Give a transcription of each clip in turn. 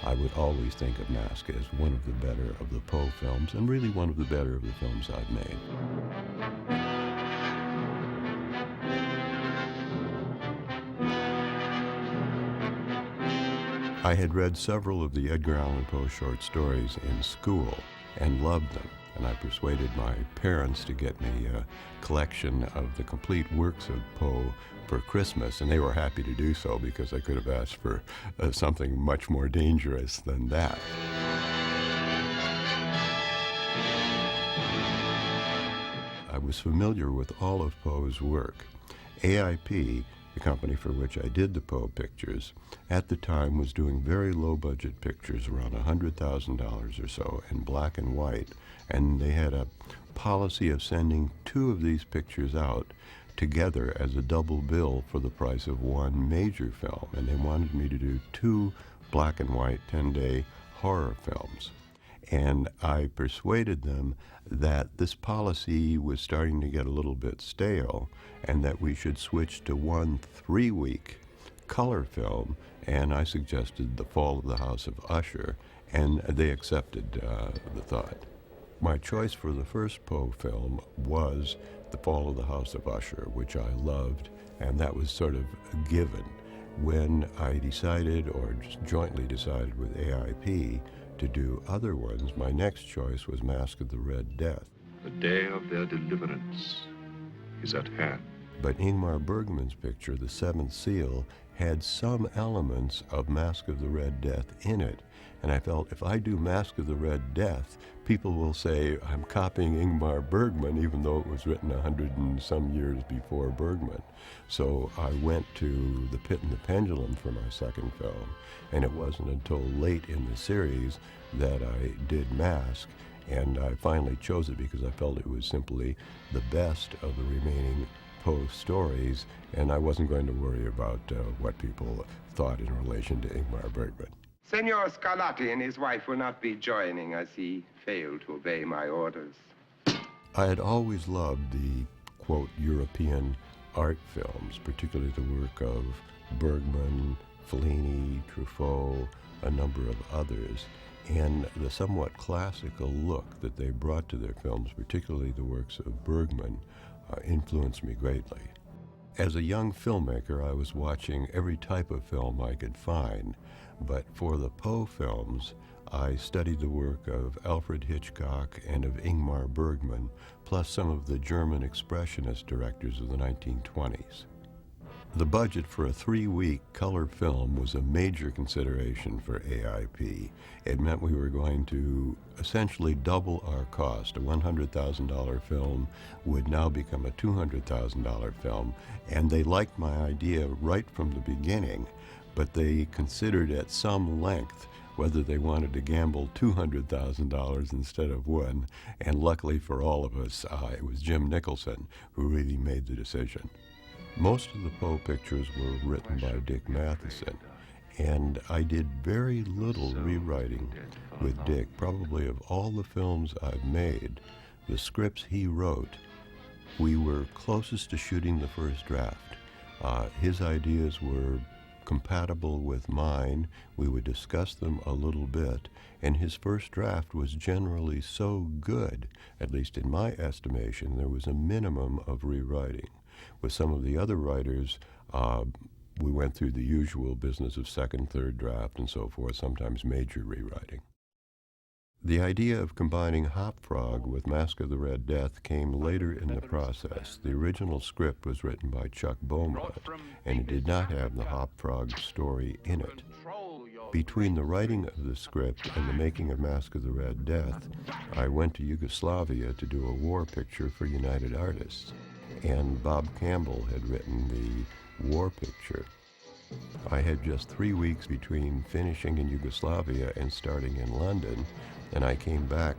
I would always think of Masque as one of the better of the Poe films, and really one of the better of the films I've made. I had read several of the Edgar Allan Poe short stories in school and loved them, and I persuaded my parents to get me a collection of the complete works of Poe for Christmas, and they were happy to do so because I could have asked for something much more dangerous than that. I was familiar with all of Poe's work. AIP, the company for which I did the Poe pictures, at the time was doing very low-budget pictures, around $100,000 or so, in black and white, and they had a policy of sending 2 of these pictures out together as a double bill for the price of one major film, and they wanted me to do 2 black and white 10-day horror films. And I persuaded them that this policy was starting to get a little bit stale and that we should switch to one 3-week color film, and I suggested The Fall of the House of Usher, and they accepted the thought. My choice for the first Poe film was The Fall of the House of Usher, which I loved, and that was sort of a given. When I decided, or just jointly decided with AIP, to do other ones, my next choice was Masque of the Red Death. The day of their deliverance is at hand. But Ingmar Bergman's picture, The Seventh Seal, had some elements of Masque of the Red Death in it. And I felt if I do Masque of the Red Death, people will say I'm copying Ingmar Bergman, even though it was written 100 and some years before Bergman. So I went to The Pit and the Pendulum for my second film, and it wasn't until late in the series that I did Masque, and I finally chose it because I felt it was simply the best of the remaining Poe stories, and I wasn't going to worry about what people thought in relation to Ingmar Bergman. Senor Scarlatti and his wife will not be joining as he failed to obey my orders. I had always loved the, quote, European art films, particularly the work of Bergman, Fellini, Truffaut, a number of others, and the somewhat classical look that they brought to their films, particularly the works of Bergman, influenced me greatly. As a young filmmaker, I was watching every type of film I could find, but for the Poe films, I studied the work of Alfred Hitchcock and of Ingmar Bergman, plus some of the German expressionist directors of the 1920s. The budget for a 3-week color film was a major consideration for AIP. It meant we were going to essentially double our cost. A $100,000 film would now become a $200,000 film, and they liked my idea right from the beginning, but they considered at some length whether they wanted to gamble $200,000 instead of one, and luckily for all of us, it was Jim Nicholson who really made the decision. Most of the Poe pictures were written by Dick Matheson, and I did very little rewriting with Dick. Probably of all the films I've made, the scripts he wrote, we were closest to shooting the first draft. His ideas were compatible with mine. We would discuss them a little bit, and his first draft was generally so good, at least in my estimation, there was a minimum of rewriting. With some of the other writers, we went through the usual business of second, third draft, and so forth, sometimes major rewriting. The idea of combining Hop Frog with Masque of the Red Death came later in the process. The original script was written by Chuck Beaumont, and it did not have the Hop Frog story in it. Between the writing of the script and the making of Masque of the Red Death, I went to Yugoslavia to do a war picture for United Artists, and Bob Campbell had written the war picture. I had just 3 weeks between finishing in Yugoslavia and starting in London, and I came back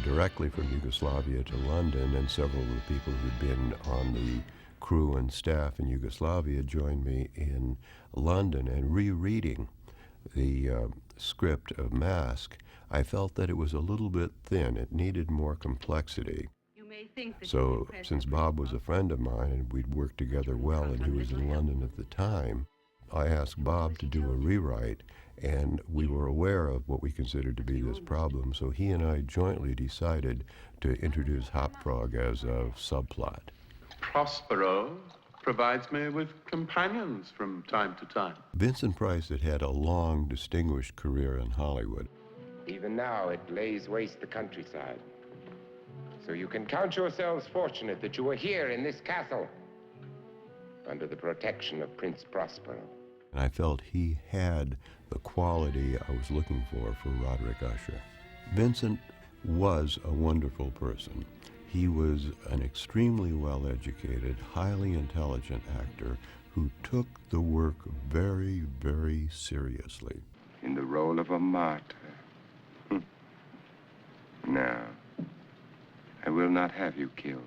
directly from Yugoslavia to London, and several of the people who'd been on the crew and staff in Yugoslavia joined me in London. And rereading the script of Masque, I felt that it was a little bit thin. It needed more complexity. So since Bob was a friend of mine and we'd worked together well and he was in London at the time, I asked Bob to do a rewrite, and we were aware of what we considered to be this problem, so he and I jointly decided to introduce Hopfrog as a subplot. Prospero provides me with companions from time to time. Vincent Price had had a long, distinguished career in Hollywood. Even now, it lays waste the countryside. So you can count yourselves fortunate that you are here in this castle, under the protection of Prince Prospero. And I felt he had the quality I was looking for Roderick Usher. Vincent was a wonderful person. He was an extremely well-educated, highly intelligent actor who took the work very, very seriously. In the role of a martyr. No, I will not have you killed.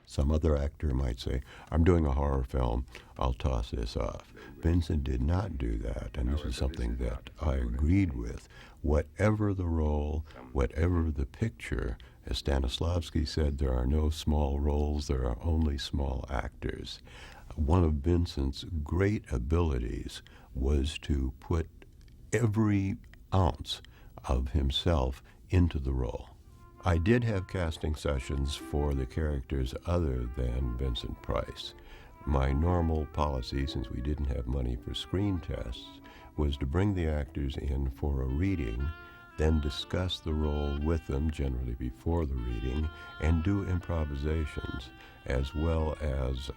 Some other actor might say, I'm doing a horror film, I'll toss this off. Vincent did not do that, and this is something that I agreed with. Whatever the role, whatever the picture, as Stanislavski said, there are no small roles, there are only small actors. One of Vincent's great abilities was to put every ounce of himself into the role. I did have casting sessions for the characters other than Vincent Price. My normal policy, since we didn't have money for screen tests, was to bring the actors in for a reading, then discuss the role with them, generally before the reading, and do improvisations, as well as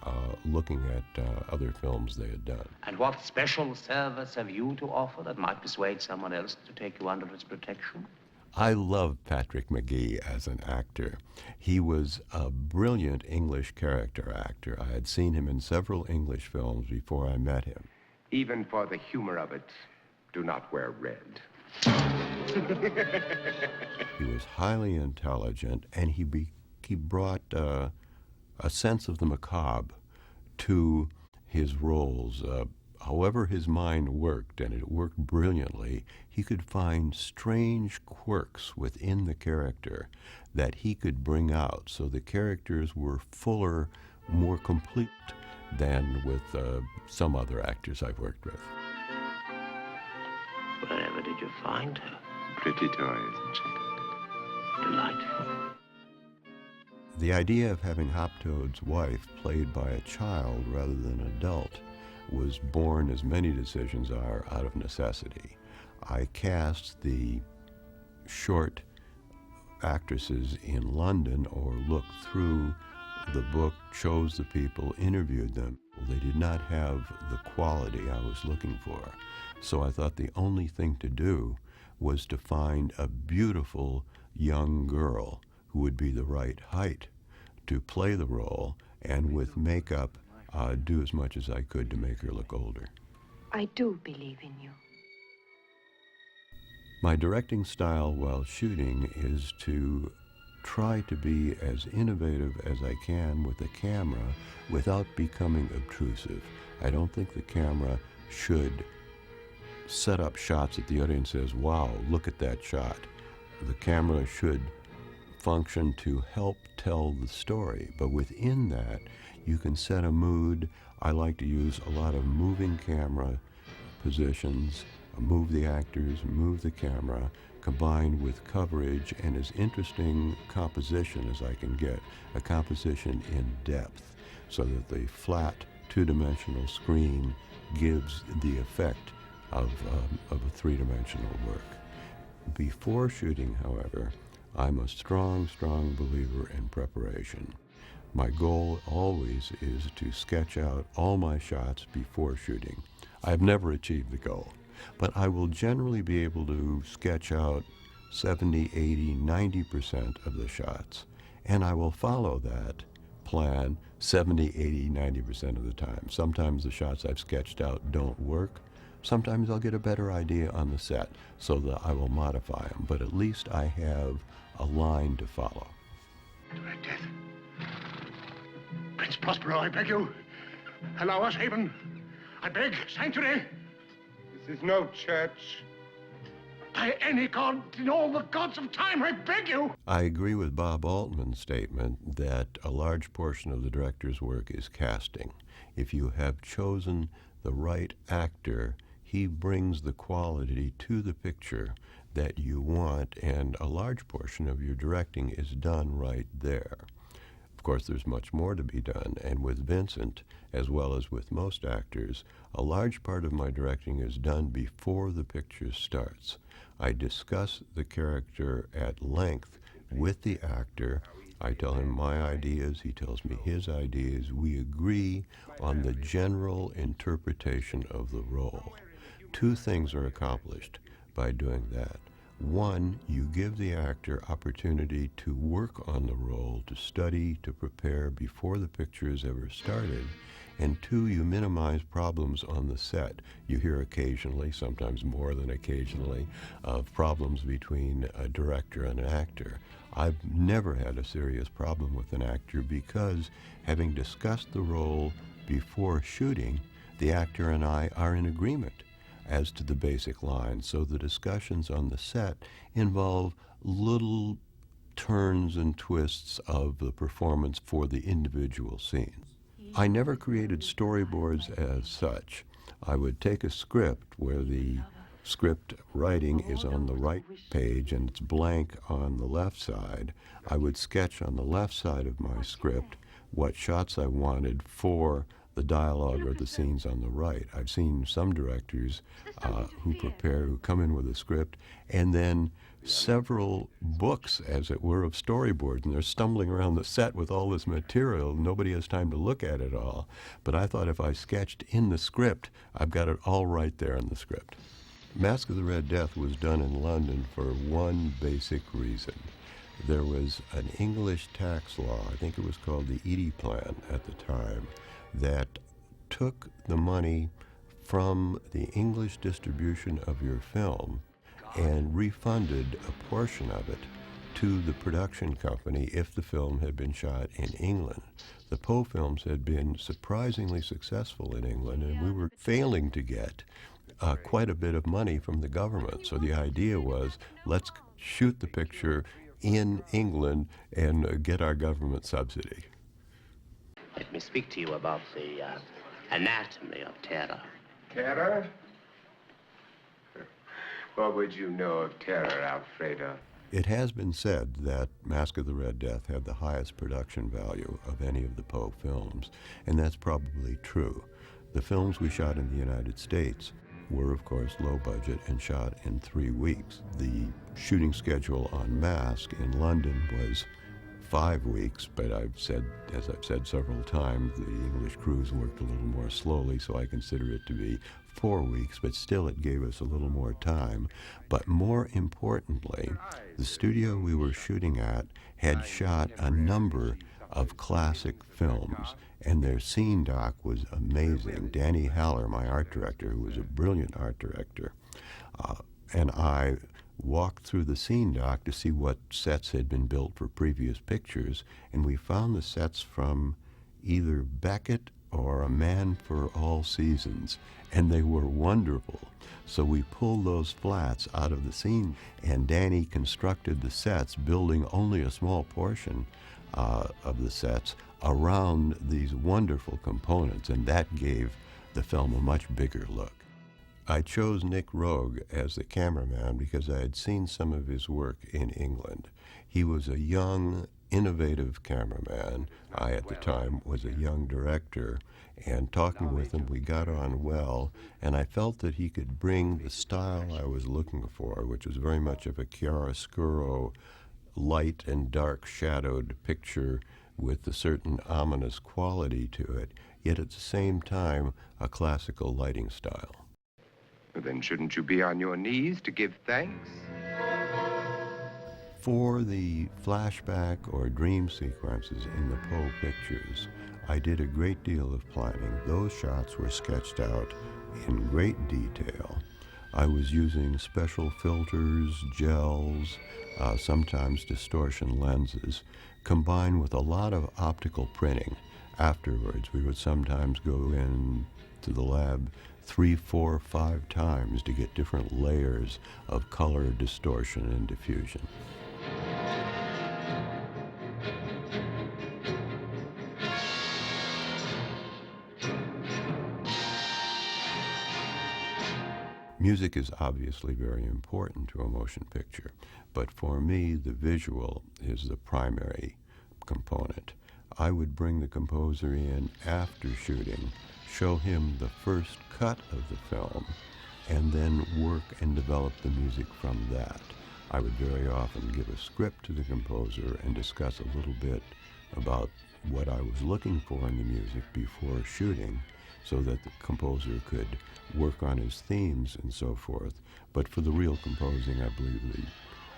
looking at other films they had done. And what special service have you to offer that might persuade someone else to take you under its protection? I loved Patrick Magee as an actor. He was a brilliant English character actor. I had seen him in several English films before I met him. Even for the humor of it, do not wear red. He was highly intelligent, and he brought a sense of the macabre to his roles. However his mind worked, and it worked brilliantly, he could find strange quirks within the character that he could bring out, so the characters were fuller, more complete than with some other actors I've worked with. Wherever did you find her? Pretty toy, isn't she? Delightful. The idea of having Hoptoad's wife played by a child rather than an adult was born, as many decisions are, out of necessity. I cast the short actresses in London, or looked through the book, chose the people, interviewed them. Well, they did not have the quality I was looking for. So I thought the only thing to do was to find a beautiful young girl who would be the right height to play the role, and with makeup, do as much as I could to make her look older. I do believe in you. My directing style while shooting is to try to be as innovative as I can with the camera without becoming obtrusive. I don't think the camera should set up shots that the audience says, wow, look at that shot. The camera should function to help tell the story, but within that, you can set a mood. I like to use a lot of moving camera positions, move the actors, move the camera, combined with coverage and as interesting composition as I can get, a composition in depth, so that the flat two-dimensional screen gives the effect of a three-dimensional work. Before shooting, however, I'm a strong, strong believer in preparation. My goal always is to sketch out all my shots before shooting. I've never achieved the goal, but I will generally be able to sketch out 70, 80, 90% of the shots, and I will follow that plan 70, 80, 90% of the time. Sometimes the shots I've sketched out don't work. Sometimes I'll get a better idea on the set, so that I will modify them, but at least I have a line to follow. To my death. Prince Prospero, I beg you, allow us haven. I beg sanctuary. This is no church. By any god in all the gods of time, I beg you. I agree with Bob Altman's statement that a large portion of the director's work is casting. If you have chosen the right actor, he brings the quality to the picture that you want, and a large portion of your directing is done right there. Of course, there's much more to be done, and with Vincent, as well as with most actors, a large part of my directing is done before the picture starts. I discuss the character at length with the actor. I tell him my ideas, he tells me his ideas. We agree on the general interpretation of the role. Two things are accomplished by doing that. One, you give the actor opportunity to work on the role, to study, to prepare before the picture is ever started. And two, you minimize problems on the set. You hear occasionally, sometimes more than occasionally, of problems between a director and an actor. I've never had a serious problem with an actor because, having discussed the role before shooting, the actor and I are in agreement as to the basic lines. So the discussions on the set involve little turns and twists of the performance for the individual scenes. I never created storyboards as such. I would take a script where the script writing is on the right page and it's blank on the left side. I would sketch on the left side of my script what shots I wanted for the dialogue or the scenes on the right. I've seen some directors who come in with a script and then several books, as it were, of storyboards, and they're stumbling around the set with all this material. Nobody has time to look at it all. But I thought if I sketched in the script, I've got it all right there in the script. Masque of the Red Death was done in London for one basic reason. There was an English tax law, I think it was called the Eadie Plan at the time, that took the money from the English distribution of your film and refunded a portion of it to the production company if the film had been shot in England. The Poe films had been surprisingly successful in England, and we were failing to get quite a bit of money from the government. So the idea was, let's shoot the picture in England and get our government subsidy. Let me speak to you about the anatomy of terror. Terror? What would you know of terror, Alfredo? It has been said that Masque of the Red Death had the highest production value of any of the Poe films, and that's probably true. The films we shot in the United States were, of course, low budget and shot in 3 weeks. The shooting schedule on Masque in London was 5 weeks, but as I've said several times, the English crews worked a little more slowly, so I consider it to be 4 weeks, but still it gave us a little more time. But more importantly, the studio we were shooting at had shot a number of classic films, and their scene doc was amazing. Danny Haller, my art director, who was a brilliant art director, and I walked through the scene doc to see what sets had been built for previous pictures, and we found the sets from either Beckett or A Man for All Seasons, and they were wonderful. So we pulled those flats out of the scene, and Danny constructed the sets, building only a small portion of the sets around these wonderful components, and that gave the film a much bigger look. I chose Nick Rogue as the cameraman because I had seen some of his work in England. He was a young, innovative cameraman. I, at the time, was a young director, and talking with him, we got on well, and I felt that he could bring the style I was looking for, which was very much of a chiaroscuro, light and dark shadowed picture with a certain ominous quality to it, yet at the same time, a classical lighting style. Then shouldn't you be on your knees to give thanks? For the flashback or dream sequences in the Poe pictures, I did a great deal of planning. Those shots were sketched out in great detail. I was using special filters, gels, sometimes distortion lenses, combined with a lot of optical printing. Afterwards, we would sometimes go in to the lab 3, 4, 5 times to get different layers of color, distortion, and diffusion. Music is obviously very important to a motion picture, but for me, the visual is the primary component. I would bring the composer in after shooting, show him the first cut of the film, and then work and develop the music from that. I would very often give a script to the composer and discuss a little bit about what I was looking for in the music before shooting, so that the composer could work on his themes and so forth. But for the real composing, I believe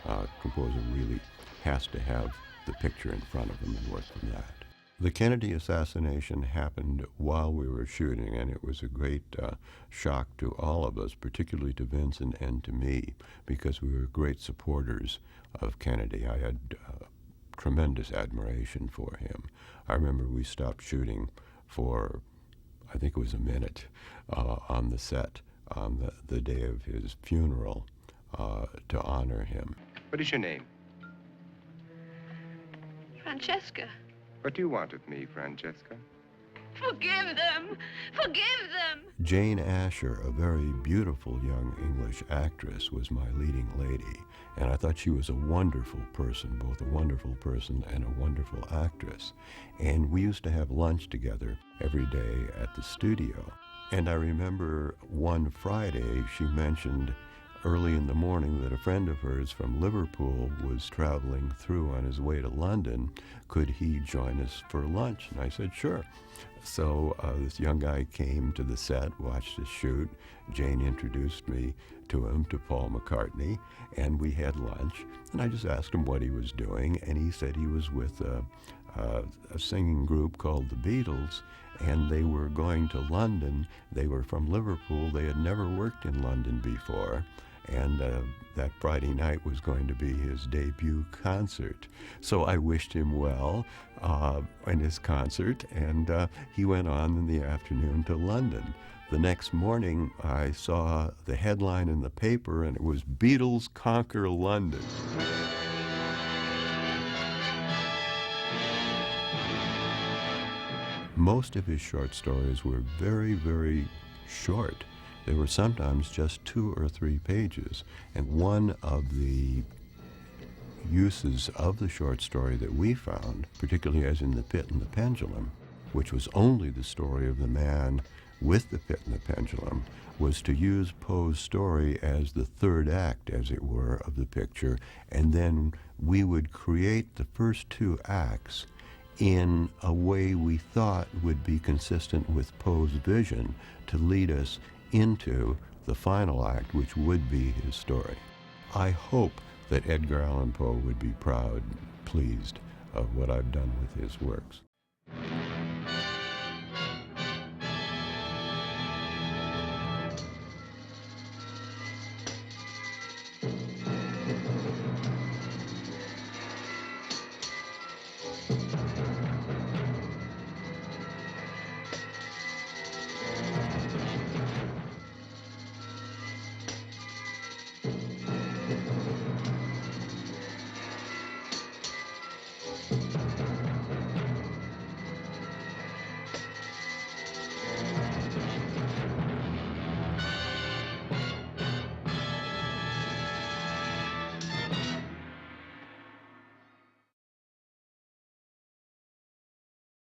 the composer really has to have the picture in front of him and work from that. The Kennedy assassination happened while we were shooting, and it was a great shock to all of us, particularly to Vincent and to me, because we were great supporters of Kennedy. I had tremendous admiration for him. I remember we stopped shooting for, I think it was a minute, on the set on the day of his funeral to honor him. What is your name? Francesca. What do you want of me, Francesca? Forgive them! Forgive them! Jane Asher, a very beautiful young English actress, was my leading lady, and I thought she was a wonderful person, both a wonderful person and a wonderful actress. And we used to have lunch together every day at the studio. And I remember one Friday she mentioned early in the morning that a friend of hers from Liverpool was traveling through on his way to London. Could he join us for lunch? And I said, sure. So this young guy came to the set, watched us shoot. Jane introduced me to him, to Paul McCartney, and we had lunch. And I just asked him what he was doing, and he said he was with a singing group called the Beatles, and they were going to London. They were from Liverpool. They had never worked in London before. And that Friday night was going to be his debut concert. So I wished him well in his concert, and he went on in the afternoon to London. The next morning, I saw the headline in the paper, and it was Beatles Conquer London. Most of his short stories were very, very short. They were sometimes just 2 or 3 pages. And one of the uses of the short story that we found, particularly as in The Pit and the Pendulum, which was only the story of the man with the pit and the pendulum, was to use Poe's story as the third act, as it were, of the picture. And then we would create the first 2 acts in a way we thought would be consistent with Poe's vision to lead us into the final act, which would be his story. I hope that Edgar Allan Poe would be proud, pleased of what I've done with his works.